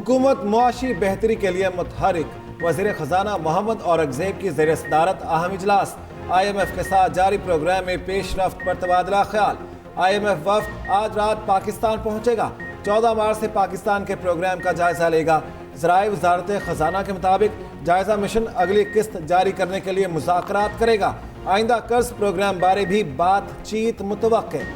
हुकूमत मुआशी बेहतरी के लिए मुतहरिक। वज़ीर ख़जाना मोहम्मद औरंगज़ेब की ज़ेर सदारत अहम इजलास। IMF के साथ जारी प्रोग्राम में पेशरफ्त पर तबादला ख्याल। IMF वफ्द आज रात पाकिस्तान पहुँचेगा। 14 मार्च से पाकिस्तान के प्रोग्राम का जायजा लेगा। ज़राए वज़ारत ख़जाना के मुताबिक जायजा मिशन अगली किस्त जारी करने के लिए मुज़ाकरात करेगा। आइंदा कर्ज प्रोग्राम बारे भी बातचीत मुतवक्के।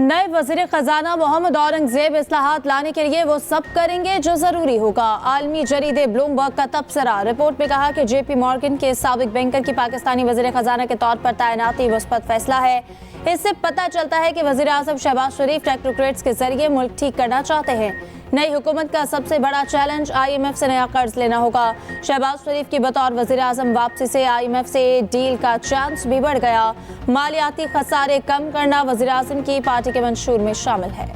नए वज़ीर ख़जाना मोहम्मद औरंगज़ेब इस्लाहात लाने के लिए वो सब करेंगे जो ज़रूरी होगा। आलमी जरीदे ब्लूमबर्ग का तबसरा। रिपोर्ट में कहा कि JP मॉर्गन के साबिक बैंकर की पाकिस्तानी वज़ीर ख़जाना के तौर पर तैनाती मुस्बत फैसला है। इससे पता चलता है कि वज़ीर आज़म शहबाज शरीफ टेक्नोक्रेट्स के जरिए मुल्क ठीक करना चाहते हैं। नई हुकूमत का सबसे बड़ा चैलेंज IMF से नया कर्ज लेना होगा। शहबाज शरीफ की बतौर वज़ीर आज़म वापसी से IMF से डील का चांस भी बढ़ गया। मालियाती खसारे कम करना वज़ीर आज़म की पार्टी के मंशूर में शामिल है।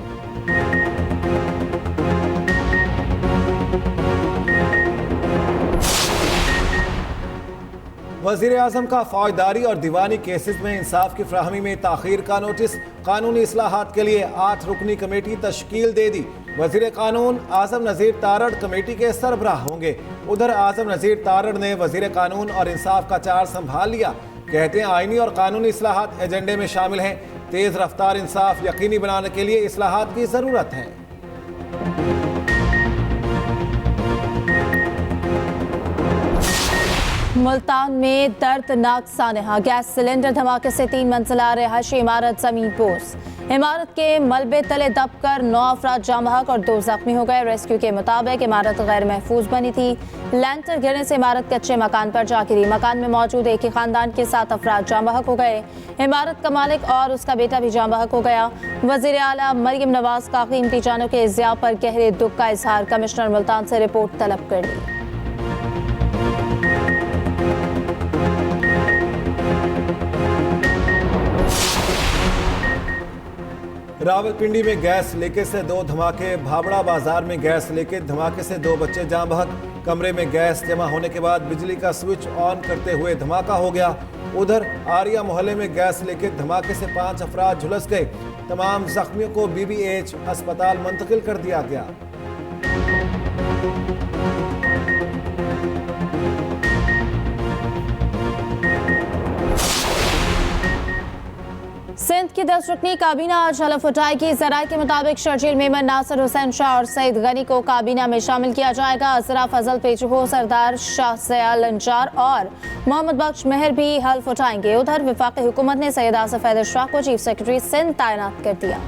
वज़ीर आज़म का फौजदारी और दीवानी केसेस में इंसाफ की फ्राहमी में ताख़ीर का नोटिस। कानूनी इस्लाहात के लिए 8 रुकनी कमेटी तश्कील दे दी। वज़ीर कानून आज़म नज़ीर तारड़ कमेटी के सरबराह होंगे। उधर आज़म नज़ीर तारड़ ने वज़ीर कानून और इंसाफ का चार्ज संभाल लिया। कहते हैं आईनी और कानूनी इस्लाहात एजेंडे में शामिल हैं। तेज़ रफ्तार इंसाफ यकीनी बनाने के लिए इस्लाहात की ज़रूरत है। मुल्तान में दर्दनाक सानहा। गैस सिलेंडर धमाके से 3 मंजिला रिहायशी इमारत जमीन पोस। इमारत के मलबे तले दबकर 9 अफराद जाम बहक और 2 जख्मी हो गए। रेस्क्यू के मुताबिक इमारत गैर महफूज बनी थी। लैंटर गिरने से इमारत कच्चे मकान पर जा गिरी। मकान में मौजूद एक ही खानदान के 7 अफराद जाम बहक हो गए। इमारत का मालिक और उसका बेटा भी जाम बहक हो गया। वज़ीर आला मरियम नवाज का कीमती जानों के ज़िया पर गहरे दुख का इजहार। कमिश्नर मुल्तान से रिपोर्ट तलब कर ली। रावलपिंडी में गैस लीकेज से 2 धमाके। भाबड़ा बाजार में गैस लीकेज धमाके से 2 बच्चे जाम बहक। कमरे में गैस जमा होने के बाद बिजली का स्विच ऑन करते हुए धमाका हो गया। उधर आरिया मोहल्ले में गैस लीकेज धमाके से 5 अफराद झुलस गए। तमाम जख्मियों को BBH अस्पताल मुंतकिल कर दिया गया। सिंध की 10 रुकनी काबीना आज हलफ उठाएगी। ज़राए के मुताबिक शर्जील मेमन, नासिर हुसैन शाह और सईद गनी को काबीना में शामिल किया जाएगा। अजरा फजल पेचहो, सरदार शाह सयाल अंजार और मोहम्मद बख्श मेहर भी हल्फ उठाएंगे। उधर वफाकी हुकूमत ने सैयद आसिफ हैदर शाह को चीफ सेक्रेटरी सिंध तैनात कर दिया।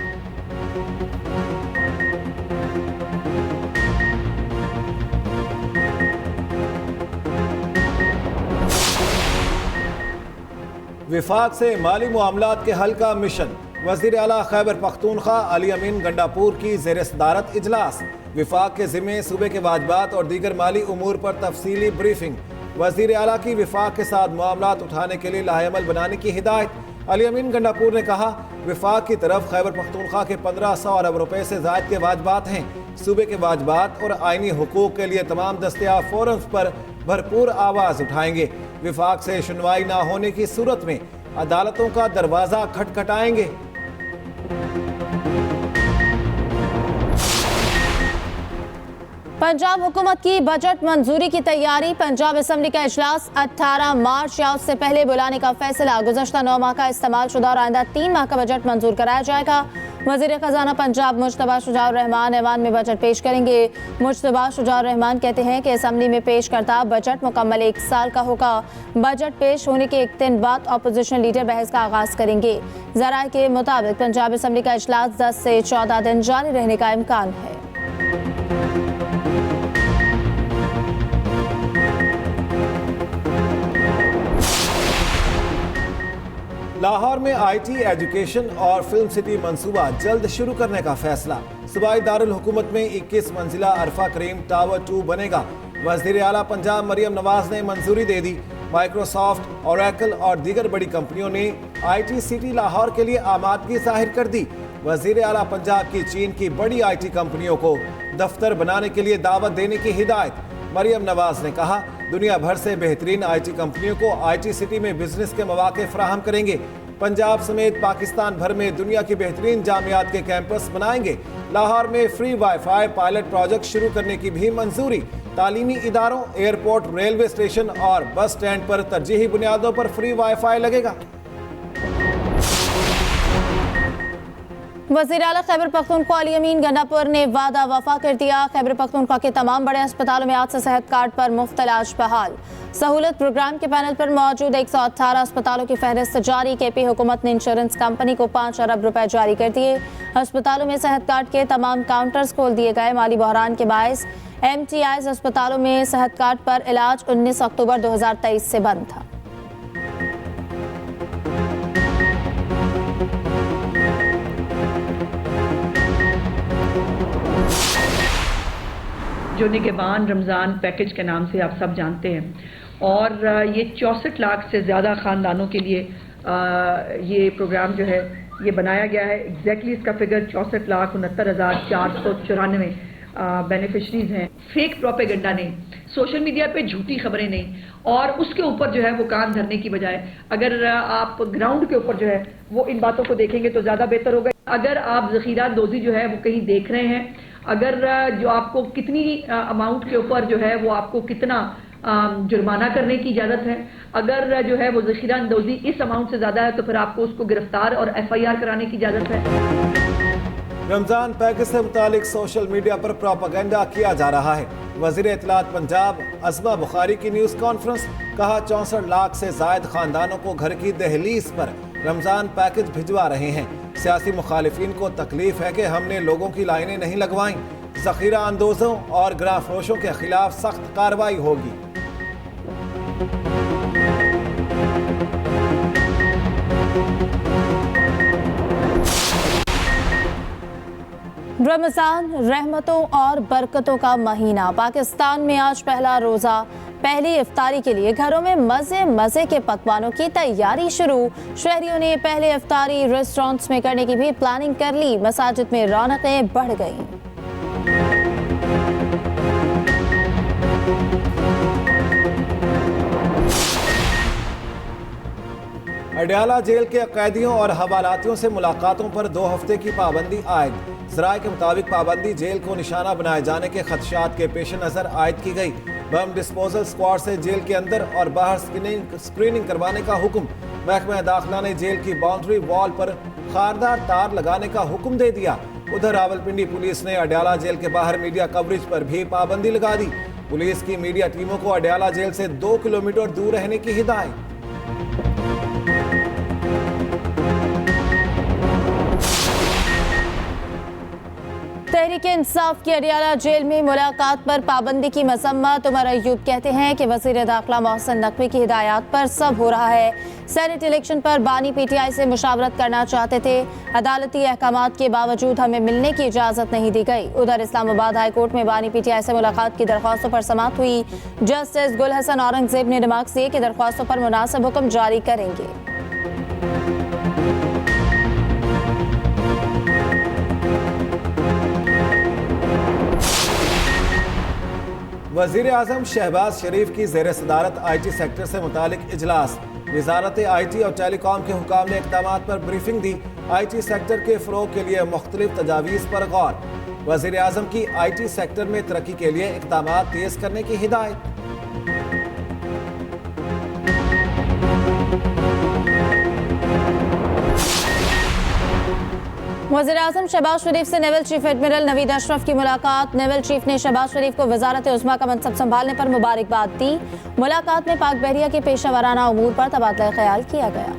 विफाक से माली मामलात के हल का मिशन। वज़ीर आला खैबर पख्तूनख्वा अली अमीन गंडापुर की ज़ेर सदारत इजलास। विफाक के ज़िम्मे सूबे के वाजबात और दीगर माली उमूर पर तफसीली ब्रीफिंग। वज़ीर आला की विफाक के साथ मामलात उठाने के लिए लाहेअमल बनाने की हिदायत। अली अमीन गंडापुर ने कहा विफाक की तरफ खैबर पख्तूनख्वा के 1500 अरब रुपए से ज़ायद के वाजबात हैं। सूबे के वाजबात और आइनी हुकूक के लिए तमाम दस्तयाब फोरम्स पर भरपूर आवाज़ उठाएंगे। विफाक से सुनवाई ना होने की सूरत में अदालतों का दरवाजा खटखटाएंगे। पंजाब हुकूमत की बजट मंजूरी की तैयारी। पंजाब असम्बली का इजलास 18 मार्च या उससे पहले बुलाने का फैसला। गुज़श्ता 9 माह का इस्तेमाल शुदा और आइंदा 3 माह का बजट मंजूर कराया जाएगा। वज़ीर ख़जाना पंजाब मुज्तबा शुजाउर रहमान ऐवान में बजट पेश करेंगे। मुज्तबा शुजाउर रहमान कहते हैं कि असम्बली में पेश करता बजट मुकम्मल 1 साल का होगा। बजट पेश होने के 1 दिन बाद अपोजिशन लीडर बहस का आगाज़ करेंगे। ज़राए के मुताबिक पंजाब असम्बली का इजलास 10 से 14 दिन जारी रहने का इम्कान है। लाहौर में IT एजुकेशन और फिल्म सिटी मंसूबा जल्द शुरू करने का फैसला। सूबाई दारुल हुकूमत में 21 मंजिला अरफा करीम टावर 2 बनेगा। वज़ीर आला पंजाब मरियम नवाज ने मंजूरी दे दी। माइक्रोसॉफ्ट, ओरेकल और दीगर बड़ी कंपनियों ने IT सिटी लाहौर के लिए आमादगी जाहिर कर दी। वज़ीर आला पंजाब की चीन की बड़ी IT कंपनियों को दफ्तर बनाने के लिए दावत देने की हिदायत। मरियम नवाज ने कहा दुनिया भर से बेहतरीन IT कंपनियों को IT सिटी में बिजनेस के मौके फराहम करेंगे। पंजाब समेत पाकिस्तान भर में दुनिया की बेहतरीन जामियात के कैंपस बनाएंगे। लाहौर में फ्री वाईफाई पायलट प्रोजेक्ट शुरू करने की भी मंजूरी। तालीमी इदारों, एयरपोर्ट, रेलवे स्टेशन और बस स्टैंड पर तरजीही बुनियादों पर फ्री वाईफाई लगेगा। वज़ीर आला खैबर पख्तूनख्वा अली अमीन गंडापुर ने वादा वफा कर दिया। खैबर पख्तूनख्वा के तमाम बड़े अस्पतालों में आज से सेहत कार्ड पर मुफ्त इलाज बहाल। सहूलत प्रोग्राम के पैनल पर मौजूद 118 अस्पतालों की फहरिस्त जारी। KP हुकूमत ने इंश्योरेंस कंपनी को 5 अरब रुपए जारी कर दिए। अस्पतालों में सेहत कार्ड के तमाम काउंटर्स खोल दिए गए। माली बहरान के बायस MTIs अस्पतालों में सेहत कार्ड पर इलाज 19 अक्टूबर 2023 से बंद था। जो निगहबान रमज़ान पैकेज के नाम से आप सब जानते हैं और ये 64 लाख से ज़्यादा ख़ानदानों के लिए ये प्रोग्राम जो है ये बनाया गया है। एग्जैक्टली इसका फिगर 64,69,494 बेनिफिशरीज हैं। फेक प्रोपेगेंडा नहीं, सोशल मीडिया पे झूठी खबरें नहीं, और उसके ऊपर जो है वो कान धरने की बजाय अगर आप ग्राउंड के ऊपर जो है वो इन बातों को देखेंगे तो ज़्यादा बेहतर होगा। अगर आप ज़ख़ीरा दोज़ी जो है वो कहीं देख रहे हैं, अगर जो आपको कितनी अमाउंट के ऊपर जो है वो आपको कितना जुर्माना करने की इजाज़त है, अगर जो है वो ज़ख़ीरा अंदोज़ी इस अमाउंट से ज़्यादा है तो फिर आपको उसको गिरफ्तार और FIR कराने की इजाज़त है। रमजान पैकेज से मुतालिक सोशल मीडिया पर प्रोपेगेंडा किया जा रहा है। वज़ीर इत्तलात पंजाब अज़मा बुखारी की न्यूज़ कॉन्फ्रेंस, कहा 64 लाख से ज़ायद ख़ानदानों को घर की दहलीज पर रमजान पैकेज भिजवा रहे हैं। सियासी मुखालिफिन को तकलीफ है कि हमने लोगों की लाइनें नहीं लगवाई। ज़ख़ीरा अंदोज़ों और गिरा फरोशों के खिलाफ सख्त कार्रवाई होगी। रमजान रहमतों और बरकतों का महीना। पाकिस्तान में आज पहला रोजा, पहली इफ्तारी के लिए घरों में मजे मजे के पकवानों की तैयारी शुरू। शहरियों ने पहले इफ्तारी रेस्टोरेंट्स में करने की भी प्लानिंग कर ली। मसाजिद में रौनकें बढ़ गईं। अडयाला जेल के कैदियों और हवालातियों से मुलाकातों पर 2 हफ्ते की पाबंदी आयद। ज़राए के मुताबिक पाबंदी जेल को निशाना बनाए जाने के खदशात के पेश नज़र आयद की गई। बम डिस्पोजल स्क्वाड से जेल के अंदर और बाहर स्क्रीनिंग करवाने का हुक्म। महकमा दाखिला ने जेल की बाउंड्री वॉल पर खारदार तार लगाने का हुक्म दे दिया। उधर रावलपिंडी पुलिस ने अडयाला जेल के बाहर मीडिया कवरेज पर भी पाबंदी लगा दी। पुलिस की मीडिया टीमों को अडयाला जेल से 2 किलोमीटर दूर रहने की हिदायत। तहरीक इंसाफ की अडयाला जेल में मुलाकात पर पाबंदी की मजम्मत। उमर अयूब कहते हैं कि वज़ीर दाखिला मोहसिन नकवी की हिदायत पर सब हो रहा है। सेनेट इलेक्शन पर बानी PTI से मुशावरत करना चाहते थे, अदालती अहकामात के बावजूद हमें मिलने की इजाज़त नहीं दी गई। उधर इस्लामाबाद हाई कोर्ट में बानी PTI से मुलाकात की दरख्वास्तों पर समाअत हुई। जस्टिस गुल हसन औरंगजेब ने रिमार्क्स दिए कि दरख्वास्तों पर मुनासिब हुक्म जारी करेंगे। वज़ीर आज़म शहबाज शरीफ की ज़ेर सदारत IT सेक्टर से मुतालिक इजलास। वज़ारत IT और टेलीकॉम के हुकाम ने इक़दामात पर ब्रीफिंग दी। IT सेक्टर के फ़रोग़ के लिए मुख्तलिफ तजावीज़ पर गौर। वज़ीर आज़म की IT सेक्टर में तरक्की के लिए इक़दामात तेज़ करने की हिदायत। वज़ीर आज़म शहबाज शरीफ से naval chief admiral Naveed Ashraf की मुलाकात। नेवल चीफ ने शहबाज शरीफ को वज़ारत उज़्मा का मनसब संभालने पर मुबारकबाद दी। मुलाकात में पाक बहरिया के पेशा वराना उमूर पर तबादला ख्याल किया गया।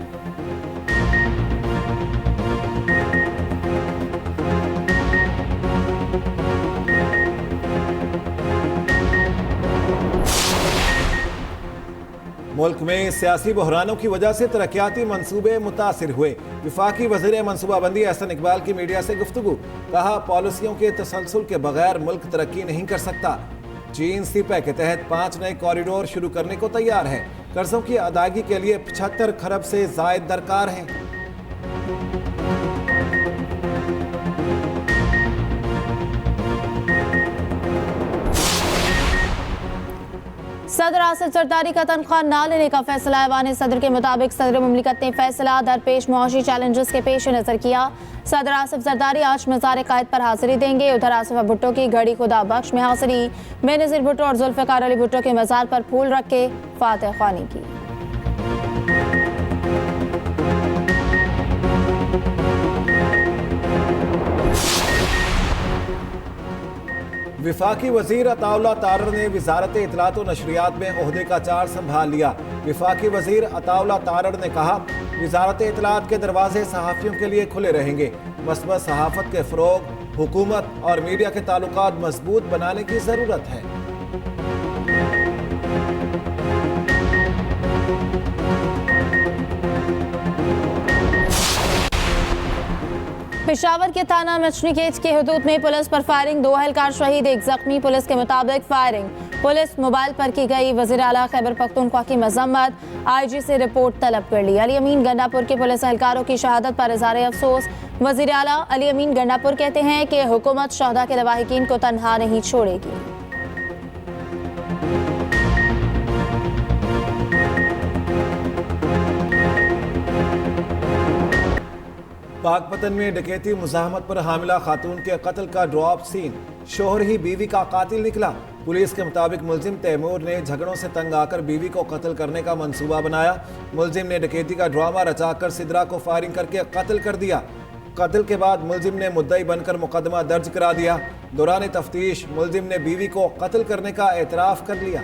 मुल्क में सियासी बहरानों की वजह से तरक्याती मंसूबे मुतासिर हुए। वफाकी वज़ीर मनसूबाबंदी एहसन इकबाल की मीडिया से गुफ्तगू, कहा पॉलिसियों के तसलसल के बगैर मुल्क तरक्की नहीं कर सकता। चीन सीपै के तहत 5 नए कॉरिडोर शुरू करने को तैयार है। कर्जों की अदायगी के लिए 75 खरब से जायद दरकार हैं। सदर आसिफ जरदारी का तनख्वाह न लेने का फैसला। ऐवान सदर के मुताबिक सदर मुमलिकत ने फैसला दरपेश मुआशी चैलेंजेस के पेश नजर किया। सदर आसिफ जरदारी आज मज़ार कायद पर हाजिरी देंगे। उधर आसिफा भुट्टो की घड़ी खुदा बख्श में हाजिरी। बेनज़ीर भुट्टो और जुल्फ़िकार अली भुट्टो के मज़ार पर फूल रख के फातिहा ख्वानी की। विफाकी वजीर अताउल्लाह तारर ने वजारत इत्तलात व नशरियात में ओहदे का चार्ज संभाल लिया। विफाकी वजीर अताउल्लाह तारर ने कहा, वजारत इत्तलात के दरवाजे सहाफ़ियों के लिए खुले रहेंगे। मसबत सहाफ़त के फ़रोग़, हुकूमत और मीडिया के ताल्लुकात मजबूत बनाने की ज़रूरत है। पेशावर के थाना मछलीखेत के हदूद में पुलिस पर फायरिंग, 2 अहलकार शहीद, 1 जख्मी। पुलिस के मुताबिक फायरिंग पुलिस मोबाइल पर की गई। वज़ीर आला खैबर पख्तूनख्वा की मजम्मत, IG से रिपोर्ट तलब कर ली। अली अमीन गंडापुर के पुलिस एहलकारों की शहादत पर इज़हार अफसोस। वज़ीर आला अली अमीन गंडापुर कहते हैं कि हुकूमत शहदा के लवाहिकीन को तन्हा नहीं छोड़ेगी। पाकपतन में डकैती मुज़ाहमत पर हामिला खातून के कत्ल का ड्रॉप सीन, शोहर ही बीवी का कातिल निकला। पुलिस के मुताबिक मुलजिम तैमूर ने झगड़ों से तंग आकर बीवी को कत्ल करने का मंसूबा बनाया। मुलजिम ने डकैती का ड्रामा रचाकर सिद्रा को फायरिंग करके कत्ल कर दिया। कत्ल के बाद मुलजिम ने मुद्दई बनकर मुकदमा दर्ज करा दिया। दौरान तफ्तीश मुलजिम ने बीवी को कत्ल करने का एतराफ़ कर लिया।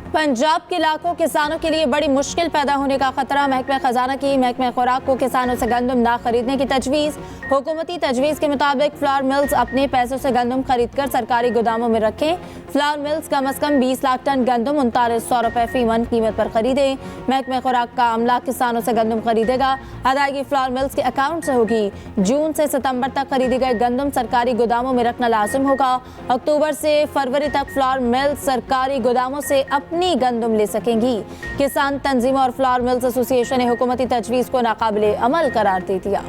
पंजाब के लाखों किसानों के लिए बड़ी मुश्किल पैदा होने का खतरा। महकमा खजाना की महकमा खुराक को किसानों से गंदम ना खरीदने की तजवीज़। हुकूमती तजवीज़ के मुताबिक फ्लावर मिल्स अपने पैसों से गंदम खरीद कर सरकारी गोदामों में रखें। फ्लावर मिल्स कम अज़ कम 20 लाख टन गंदम 3900 रुपये फी मन कीमत पर खरीदें। महकमा खुराक का अमला किसानों से गंदम खरीदेगा। अदायगी फ्लावर मिल्स के अकाउंट से होगी। जून से सितंबर तक खरीदी गए गंदम सरकारी गोदामों में रखना लाजिम होगा। अक्टूबर से फरवरी तक फ्लावर मिल्स सरकारी गोदामों से अपनी गंदम ले सकेंगी। किसान तंजीमों और फ्लावर मिल्स एसोसिएशन ने हुकूमती तजवीज़ को नाकाबिले अमल करार दे दिया।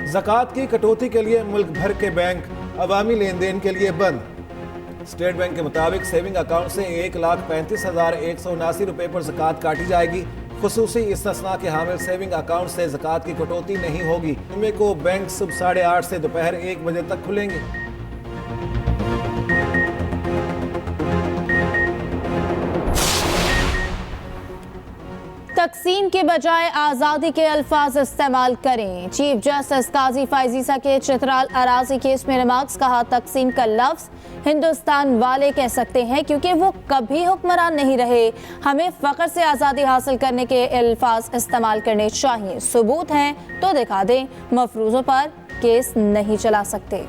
ज़कात की कटौती के लिए मुल्क भर के बैंक अवामी लेन देन के लिए बंद। स्टेट बैंक के मुताबिक सेविंग अकाउंट से 1,35,179 रुपये पर ज़कात काटी जाएगी। खुसूसी इस्तिस्ना के हामिल सेविंग अकाउंट से ज़कात की कटौती नहीं होगी। जुम्मे को बैंक सुबह 8:30 से दोपहर 1 बजे तक खुलेंगे। तकसीम के बजाय आज़ादी के अल्फाज इस्तेमाल करें। चीफ जस्टिस काजी फायजीसा के चित्राल अराजी केस में रिमार्क्स, कहा तकसीम का लफ्ज़ हिंदुस्तान वाले कह सकते हैं क्योंकि वो कभी हुक्मरान नहीं रहे। हमें फ़ख्र से आज़ादी हासिल करने के अल्फाज इस्तेमाल करने चाहिए। सबूत हैं तो दिखा दें, मफरूज़ों पर केस नहीं चला सकते।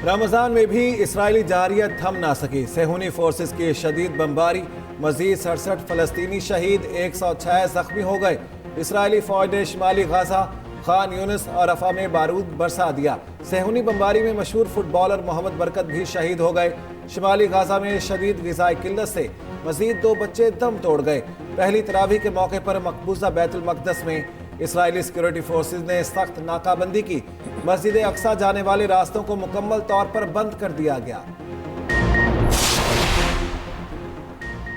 रमज़ान में भी इसराइली जारियत थम ना सकी। सेहूनी फोर्सेस की शदीद बमबारी, मजीद 67 फ़लस्तीनी शहीद, 106 जख्मी हो गए। इसराइली फ़ौज ने शिमाली गाज़ा, खान यूनिस और रफ़ा में बारूद बरसा दिया। सेहूनी बमबारी में मशहूर फुटबॉलर मोहम्मद बरकत भी शहीद हो गए। शिमाली गाज़ा में शदीद ग़िज़ाई किल्लत से मजीद 2 बच्चे दम तोड़ गए। पहली तरावी के मौके पर मकबूजा बैतुल मक़दस में इसराइली सिक्योरिटी फोर्सेस ने सख्त नाकाबंदी की। मस्जिद अक्सा जाने वाले रास्तों को मुकम्मल तौर पर बंद कर दिया गया।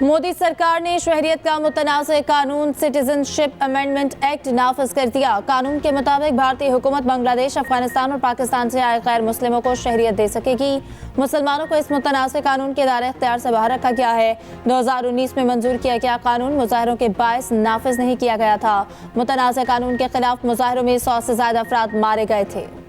मोदी सरकार ने शहरियत का मुतनाज़ कानून सिटीजनशिप अमेंडमेंट एक्ट नाफिज कर दिया। कानून के मुताबिक भारतीय हुकूमत बांग्लादेश, अफगानिस्तान और पाकिस्तान से आए गैर मुस्लिमों को शहरियत दे सकेगी। मुसलमानों को इस मुतनाज़ कानून के दायरे इख्तियार से बाहर रखा गया है। 2019 में मंजूर किया गया कानून मुजाहरों के बायस नाफिज नहीं किया गया था। मुतनाज़ कानून के खिलाफ मुजाहरों में 100 से ज़्यादा अफराद मारे गए थे।